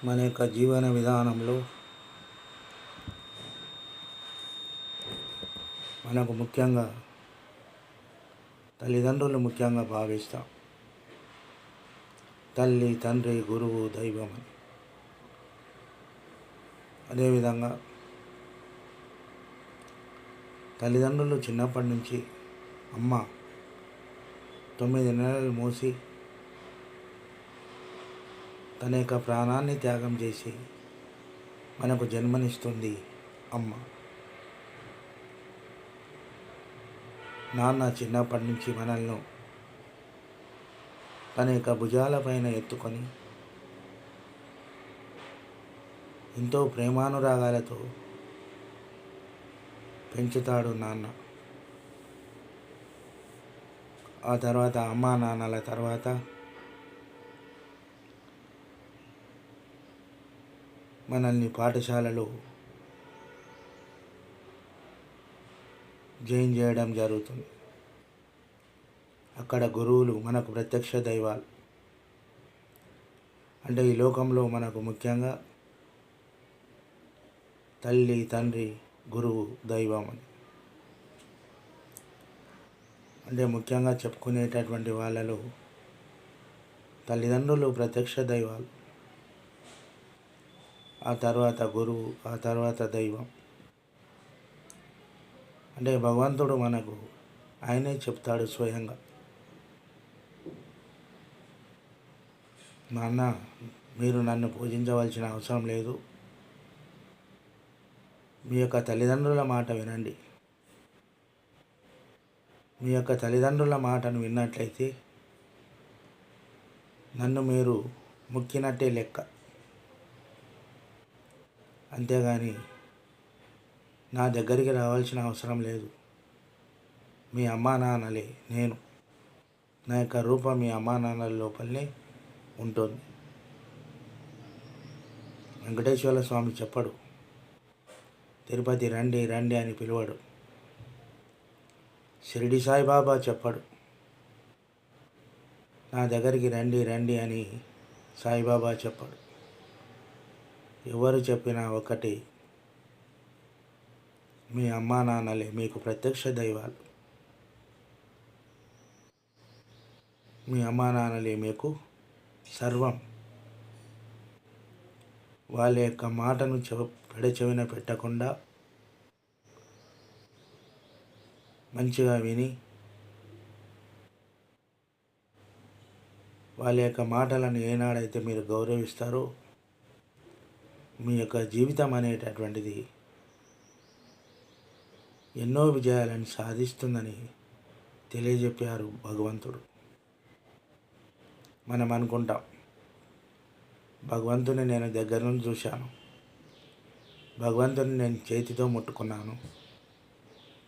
మన యొక్క జీవన విధానంలో మనకు ముఖ్యంగా తల్లిదండ్రులు ముఖ్యంగా భావిస్తాం. తల్లి, తండ్రి, గురువు, దైవం అని. అదేవిధంగా తల్లిదండ్రులు చిన్నప్పటి నుంచి అమ్మ 9 నెలలు మోసి తన యొక్క ప్రాణాన్ని త్యాగం చేసి మనకు జన్మనిస్తుంది అమ్మ. నాన్న చిన్నప్పటి నుంచి మనల్ని తన యొక్క భుజాలపైన ఎత్తుకొని ఎంతో ప్రేమానురాగాలతో పెంచుతాడు నాన్న. ఆ తర్వాత అమ్మా నాన్నల తర్వాత మనల్ని పాఠశాలలో జాయిన్ చేయడం జరుగుతుంది. అక్కడ గురువులు మనకు ప్రత్యక్ష దైవాలు. అంటే ఈ లోకంలో మనకు ముఖ్యంగా తల్లి, తండ్రి, గురువు, దైవం అని. అంటే ముఖ్యంగా చెప్పుకునేటటువంటి వాళ్ళలో తల్లిదండ్రులు ప్రత్యక్ష దైవాలు, ఆ తర్వాత గురువు, ఆ తర్వాత దైవం. అంటే భగవంతుడు మనకు ఆయనే చెప్తాడు స్వయంగా, నాన్న మీరు నన్ను పూజించవలసిన అవసరం లేదు, మీ యొక్క తల్లిదండ్రుల మాట వినండి. మీ యొక్క తల్లిదండ్రుల మాటను విన్నట్లయితే నన్ను మీరు మొక్కినట్టే లెక్క. అంతేగాని నా దగ్గరికి రావాల్సిన అవసరం లేదు. మీ అమ్మా నాన్నలే నేను. నా యొక్క రూపం మీ అమ్మా నాన్నల లోపలనే ఉంటుంది. వెంకటేశ్వర స్వామి చెప్పడు, తిరుపతి రండి రండి అని పిలువడు. షిరిడి సాయిబాబా చెప్పడు, నా దగ్గరికి రండి రండి అని సాయిబాబా చెప్పడు. ఎవరు చెప్పినా ఒకటి, మీ అమ్మా నాన్నలే మీకు ప్రత్యక్ష దైవాలు. మీ అమ్మా నాన్నలే మీకు సర్వం. వాళ్ళ యొక్క మాటను పెడచెవిన పెట్టకుండా మంచిగా విని వాళ్ళ యొక్క మాటలను ఏనాడైతే మీరు గౌరవిస్తారో మీ యొక్క జీవితం అనేటటువంటిది ఎన్నో విజయాలను సాధిస్తుందని తెలియజెప్పారు భగవంతుడు. మనం అనుకుంటాం, భగవంతుని నేను దగ్గర నుంచి చూశాను, భగవంతుని నేను చేతితో ముట్టుకున్నాను,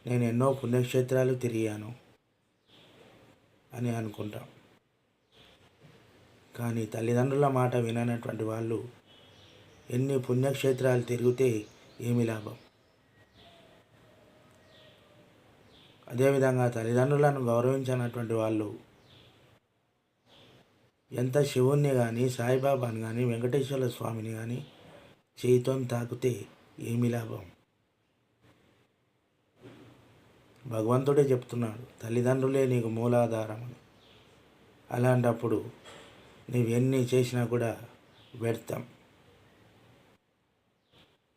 నేను ఎన్నో పుణ్యక్షేత్రాలు తిరిగాను అని అనుకుంటాం. కానీ తల్లిదండ్రుల మాట విననటువంటి వాళ్ళు ఎన్ని పుణ్యక్షేత్రాలు తిరిగితే ఏమి లాభం? అదేవిధంగా తల్లిదండ్రులను గౌరవించినటువంటి వాళ్ళు ఎంత శివుణ్ణి కానీ, సాయిబాబాని కానీ, వెంకటేశ్వర స్వామిని కానీ చేయితో తాకితే ఏమి లాభం? భగవంతుడే చెప్తున్నాడు, తల్లిదండ్రులే నీకు మూలాధారం అని. అలాంటప్పుడు నువ్వెన్ని చేసినా కూడా వ్యర్థం.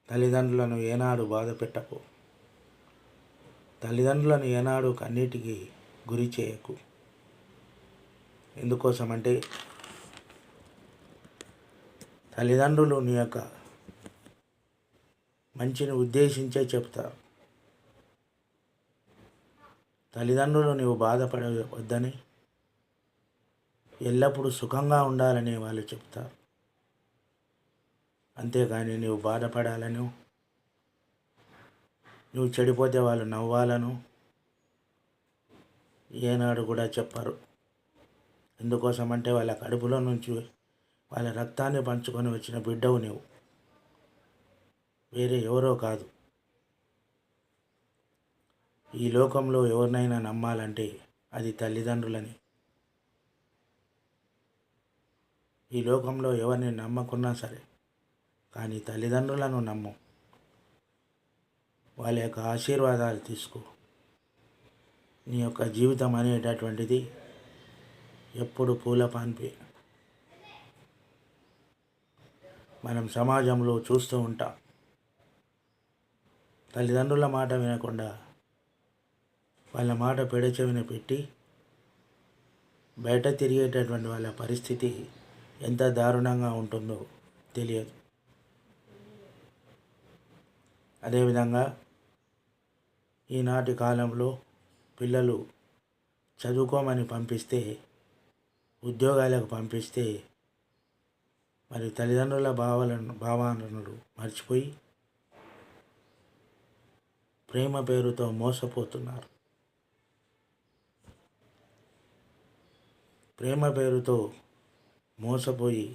తల్లిదండ్రులను ఏనాడు బాధ పెట్టకు. తల్లిదండ్రులను ఏనాడు కన్నీటికి గురి చేయకు. ఎందుకోసమంటే తల్లిదండ్రులు నీ యొక్క మంచిని ఉద్దేశించే చెప్తారు. తల్లిదండ్రులు నీవు బాధపడవద్దని, ఎల్లప్పుడూ సుఖంగా ఉండాలని వాళ్ళు చెప్తారు. అంతేగాని నువ్వు బాధపడాలను, నువ్వు చెడిపోతే వాళ్ళు నవ్వాలను ఏనాడు కూడా చెప్పరు. ఎందుకోసమంటే వాళ్ళ కడుపులో నుంచి వాళ్ళ రక్తాన్ని పంచుకొని వచ్చిన బిడ్డవు నువ్వు, వేరే ఎవరో కాదు. ఈ లోకంలో ఎవరినైనా నమ్మాలంటే అది తల్లిదండ్రులని. ఈ లోకంలో ఎవరిని నమ్మకున్నా సరే కానీ తల్లిదండ్రులను నమ్ము. వాళ్ళ యొక్క ఆశీర్వాదాలు తీసుకో. నీ యొక్క జీవితం అనేటటువంటిది ఎప్పుడు పూల పాన్పే. మనం సమాజంలో చూస్తూ ఉంటాం, తల్లిదండ్రుల మాట వినకుండా వాళ్ళ మాట పెడచెవిన పెట్టి బయట తిరిగేటటువంటి వాళ్ళ పరిస్థితి ఎంత దారుణంగా ఉంటుందో తెలియదు. అదేవిధంగా ఈనాటి కాలంలో పిల్లలు చదువుకోమని పంపిస్తే, ఉద్యోగాలకు పంపిస్తే మరి తల్లిదండ్రుల భావాలను మర్చిపోయి ప్రేమ పేరుతో మోసపోతున్నారు. ప్రేమ పేరుతో మోసపోయి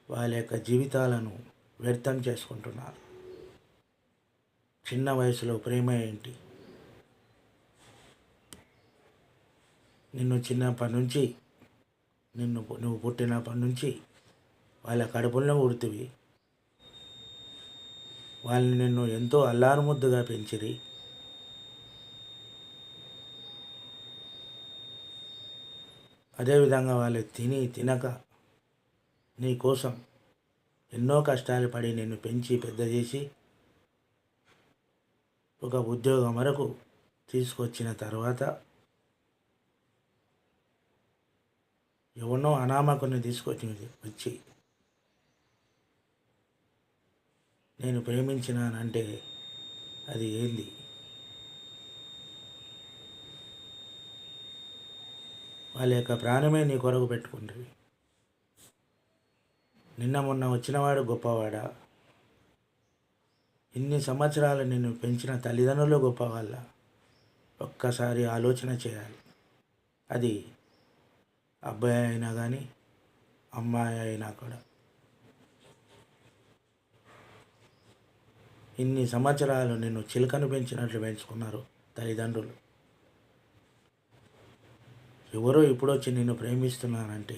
వాళ్ళ యొక్క జీవితాలను వ్యర్థం చేసుకుంటున్నారు. చిన్న వయసులో ప్రేమ ఏంటి? నువ్వు పుట్టినప్పటి నుంచి వాళ్ళ కడుపుల్లో ఉడితివి. వాళ్ళని నిన్ను ఎంతో అల్లారుముద్దుగా పెంచిరి. అదేవిధంగా వాళ్ళు తినక నీ కోసం ఎన్నో కష్టాలు పడి నిన్ను పెంచి పెద్ద చేసి ఒక ఉద్యోగం వరకు తీసుకొచ్చిన తర్వాత ఎవరినో అనామకుని వచ్చి నేను ప్రేమించినానంటే అది ఏంది? వాళ్ళ యొక్క ప్రాణమే నీ కొరకు పెట్టుకుంటుంది. నిన్న మొన్న వచ్చినవాడు గొప్పవాడా? ఇన్ని సంవత్సరాలు నిన్ను పెంచిన తల్లిదండ్రులు గొప్పవాళ్ళ? ఒక్కసారి ఆలోచన చేయాలి. అది అబ్బాయి అయినా కానీ అమ్మాయి అయినా కూడా. ఇన్ని సంవత్సరాలు నిన్ను చిలుకను పెంచినట్లు పెంచుకున్నారు తల్లిదండ్రులు. ఎవరో ఇప్పుడొచ్చి నిన్ను ప్రేమిస్తున్నానంటే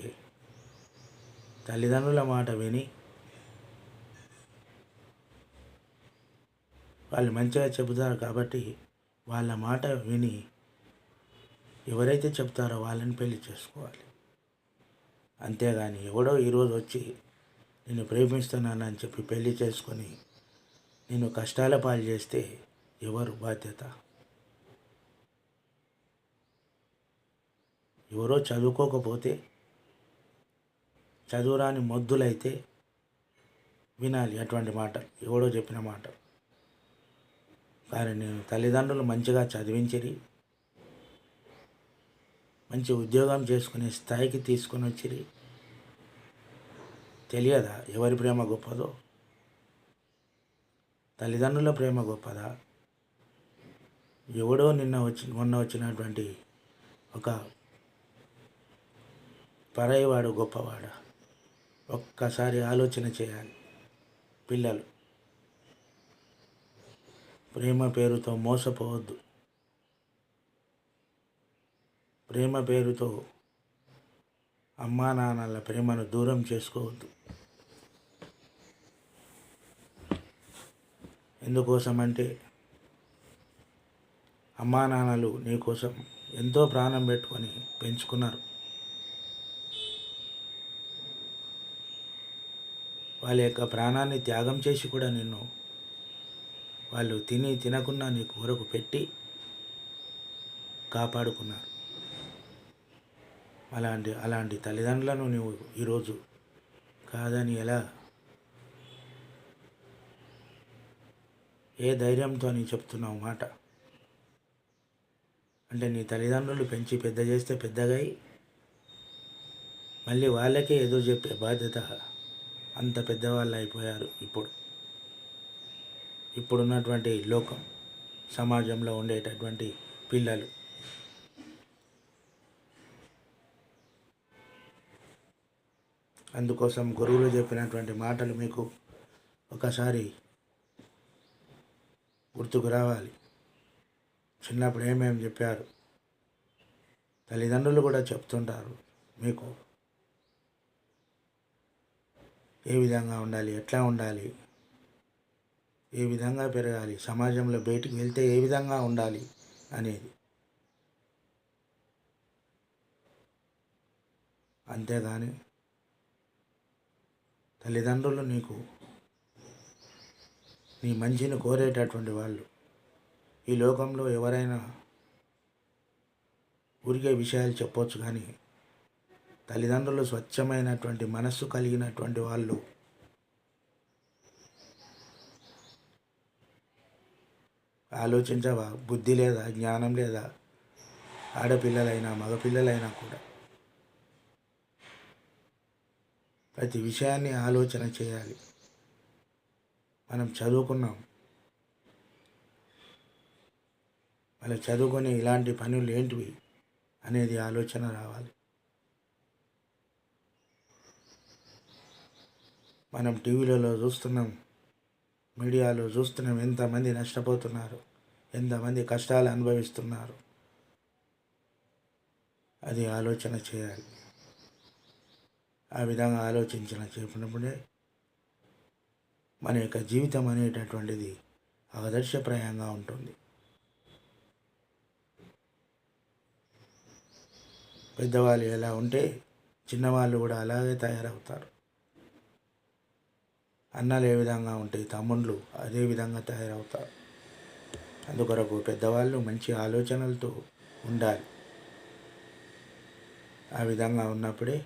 తల్లిదండ్రుల మాట విని వాళ్ళు మంచిగా చెబుతారు కాబట్టి వాళ్ళ మాట విని ఎవరైతే చెప్తారో వాళ్ళని పెళ్లి చేసుకోవాలి. అంతేగాని ఎవడో ఈరోజు వచ్చి నిన్ను ప్రేమిస్తున్నానని చెప్పి పెళ్లి చేసుకొని నిన్ను కష్టాల పాలు చేస్తే ఎవరు బాధ్యత? ఎవరో చదువుకోకపోతే, చదువురాని మొద్దులైతే వినాలి అటువంటి మాటలు, ఎవడో చెప్పిన మాట. కానీ నేను తల్లిదండ్రులు మంచిగా చదివించిరి, మంచి ఉద్యోగం చేసుకునే స్థాయికి తీసుకొని వచ్చిరి. తెలియదా ఎవరి ప్రేమ గొప్పదో? తల్లిదండ్రుల ప్రేమ గొప్పదా? ఎవడో మొన్న వచ్చినటువంటి ఒక పరాయివాడు గొప్పవాడా? ఒక్కసారి ఆలోచన చేయాలి. పిల్లలు ప్రేమ పేరుతో మోసపోవద్దు. ప్రేమ పేరుతో అమ్మా నాన్నల ప్రేమను దూరం చేసుకోవద్దు. ఎందుకోసమంటే అమ్మా నాన్నలు నీకోసం ఎంతో ప్రాణం పెట్టుకొని పెంచుకున్నారు. వాళ్ళ యొక్క ప్రాణాన్ని త్యాగం చేసి కూడా నిన్ను వాళ్ళు తినకున్నా నీ కొరకు పెట్టి కాపాడుకున్నారు. అలాంటి తల్లిదండ్రులను నువ్వు ఈరోజు కాదని ఎలా, ఏ ధైర్యంతో నీ చెప్తున్నావు మాట? అంటే నీ తల్లిదండ్రులు పెంచి పెద్ద చేస్తే పెద్దగాయి మళ్ళీ వాళ్ళకే ఎదురు చెప్పే బాధ్యత. అంత పెద్దవాళ్ళు అయిపోయారు ఇప్పుడున్నటువంటి లోకం, సమాజంలో ఉండేటటువంటి పిల్లలు. అందుకోసం గురువులు చెప్పినటువంటి మాటలు మీకు ఒకసారి గుర్తుకు రావాలి. చిన్నప్పుడు ఏమేమి చెప్పారు, తల్లిదండ్రులు కూడా చెప్తుంటారు మీకు ఏ విధంగా ఉండాలి, ఎట్లా ఉండాలి. ఏ విధంగా పెరగాలి, సమాజంలో బయటికి వెళ్తే ఏ విధంగా ఉండాలి అనేది. అంతేగాని తల్లిదండ్రులు నీ మంచిని కోరేటటువంటి వాళ్ళు. ఈ లోకంలో ఎవరైనా ఊరికే విషయాలు చెప్పొచ్చు, కానీ తల్లిదండ్రులు స్వచ్ఛమైనటువంటి మనస్సు కలిగినటువంటి వాళ్ళు. ఆలోచించవా? బుద్ధి లేదా, జ్ఞానం లేదా? ఆడపిల్లలైనా మగపిల్లలైనా కూడా ప్రతి విషయాన్ని ఆలోచన చేయాలి. మనం చదువుకున్నాం, మళ్ళీ చదువుకొని ఇలాంటి పనులు ఏంటివి అనేది ఆలోచన రావాలి. మనం టీవీలలో చూస్తున్నాం, మీడియాలో చూస్తున్నాం, ఎంతమంది నష్టపోతున్నారు, ఎంతమంది కష్టాలు అనుభవిస్తున్నారు. అది ఆలోచన చేయాలి. ఆ విధంగా చెప్పినప్పుడే మన యొక్క జీవితం అనేటటువంటిది ఆదర్శప్రాయంగా ఉంటుంది. పెద్దవాళ్ళు ఎలా ఉంటే చిన్నవాళ్ళు కూడా అలాగే తయారవుతారు. అన్నలు ఏ విధంగా ఉంటే తమ్ముళ్ళు అదే విధంగా తయారవుతారు. అందుకొరకు పెద్దవాళ్ళు మంచి ఆలోచనలతో ఉండాలి. ఆ విధంగా ఉన్నప్పుడే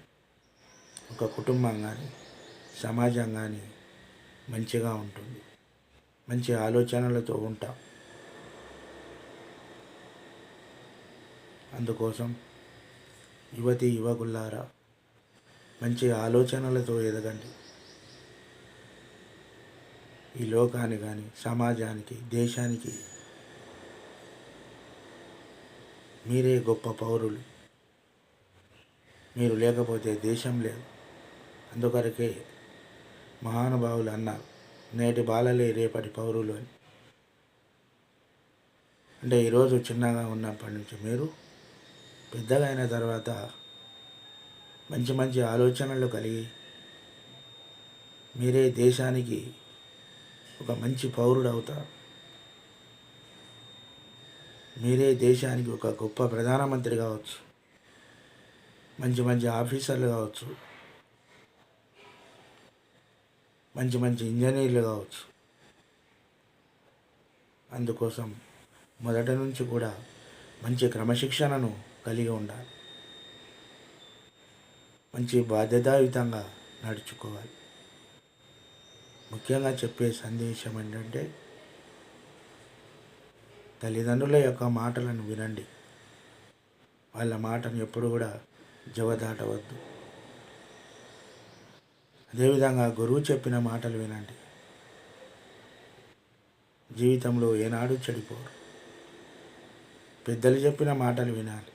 ఒక కుటుంబం కానీ సమాజం కానీ మంచిగా ఉంటుంది. మంచి ఆలోచనలతో ఉంటాం. అందుకోసం యువకులారా, మంచి ఆలోచనలతో ఎదగండి. ఈ లోకాన్ని కానీ సమాజానికి దేశానికి మీరే గొప్ప పౌరులు. మీరు లేకపోతే దేశం లేదు. అందుకొరకే మహానుభావులు అన్నారు, నేటి బాలలే రేపటి పౌరులు అని. అంటే ఈరోజు చిన్నగా ఉన్నప్పటి నుంచి మీరు పెద్దగా అయిన తర్వాత మంచి మంచి ఆలోచనలు కలిగి మీరే దేశానికి ఒక మంచి పౌరుడు అవుతారు. మీరే దేశానికి ఒక గొప్ప ప్రధానమంత్రి కావచ్చు, మంచి మంచి ఆఫీసర్లు కావచ్చు, మంచి మంచి ఇంజనీర్లు కావచ్చు. అందుకోసం మొదటి నుంచి కూడా మంచి క్రమశిక్షణను కలిగి ఉండాలి. మంచి బాధ్యతాయుతంగా నడుచుకోవాలి. ముఖ్యంగా చెప్పే సందేశం ఏంటంటే, తల్లిదండ్రుల యొక్క మాటలను వినండి. వాళ్ళ మాటను ఎప్పుడు కూడా జవదాటవద్దు. అదేవిధంగా గురువు చెప్పిన మాటలు వినండి. జీవితంలో ఏనాడు చెడిపోరు. పెద్దలు చెప్పిన మాటలు వినాలి.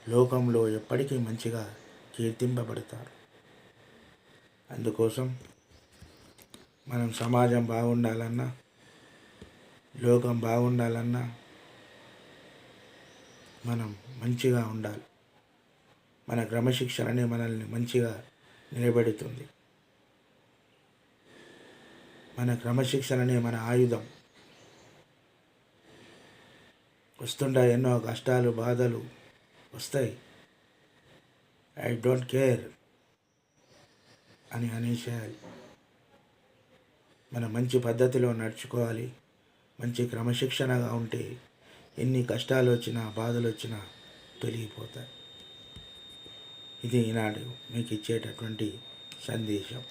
లోకంలో ఎప్పటికీ మంచిగా కీర్తింపబడతారు. అందుకోసం మనం సమాజం బాగుండాలన్నా, లోకం బాగుండాలన్నా మనం మంచిగా ఉండాలి. మన క్రమశిక్షణనే మనల్ని మంచిగా నిలబెడుతుంది. మన క్రమశిక్షణనే మన ఆయుధం. వస్తుండే ఎన్నో కష్టాలు బాధలు వస్తాయి, ఐ డోంట్ కేర్ అని అనేసేయాలి. మనం మంచి పద్ధతిలో నడుచుకోవాలి. మంచి క్రమశిక్షణగా ఉంటే ఎన్ని కష్టాలు వచ్చినా బాధలు వచ్చినా తొలగిపోతాయి. ఇది ఈనాడు మీకు ఇచ్చేటటువంటి సందేశం.